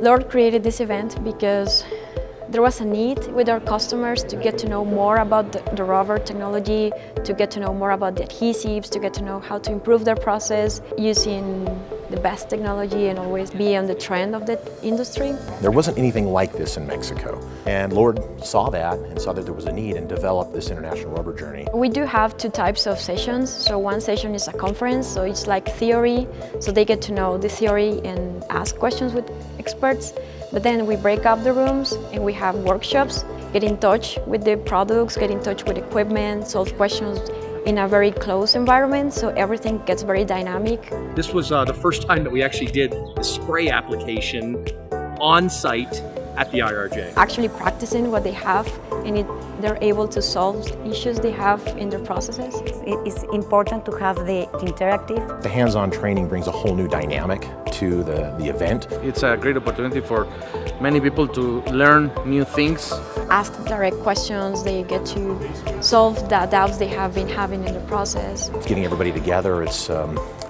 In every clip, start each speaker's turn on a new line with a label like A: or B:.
A: Lord created this event because there was a need with our customers to get to know more about the rubber technology, to get to know more about the adhesives, to get to know how to improve their process using the best technology and always be on the trend of the industry.
B: There wasn't anything like this in Mexico, and Lord saw that and saw that there was a need and developed this International Rubber Journey.
A: We do have two types of sessions. So one session is a conference, so it's like theory, so they get to know the theory and ask questions with experts. But then we break up the rooms and we have workshops, get in touch with the products, get in touch with equipment, solve questions in a very close environment, so everything gets very dynamic.
C: This was the first time that we actually did the spray application on site at the IRJ.
A: Actually practicing what they have, and they're able to solve issues they have in their processes.
D: It is important to have the interactive.
B: The hands-on training brings a whole new dynamic to the event.
E: It's a great opportunity for many people to learn new things.
A: Ask direct questions, they get to solve the doubts they have been having in the process.
B: It's getting everybody together, it's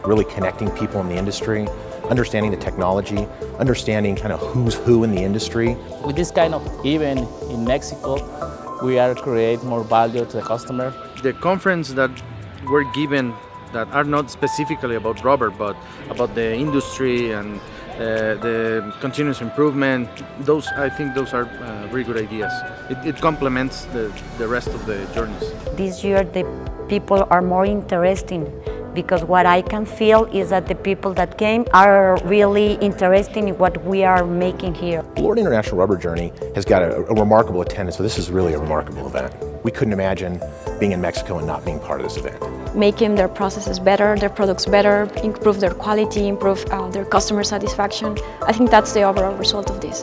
B: really connecting people in the industry, understanding the technology, understanding kind of who's who in the industry.
F: With this kind of event in Mexico, we are creating more value to the customer.
E: The conference that were given that are not specifically about rubber, but about the industry and the continuous improvement, I think those are very good ideas. It complements the rest of the journeys.
D: This year the people are more interesting, because what I can feel is that the people that came are really interested in what we are making here.
B: Lord International Rubber Journey has got a remarkable attendance, so this is really a remarkable event. We couldn't imagine being in Mexico and not being part of this event.
A: Making their processes better, their products better, improve their quality, improve their customer satisfaction. I think that's the overall result of this.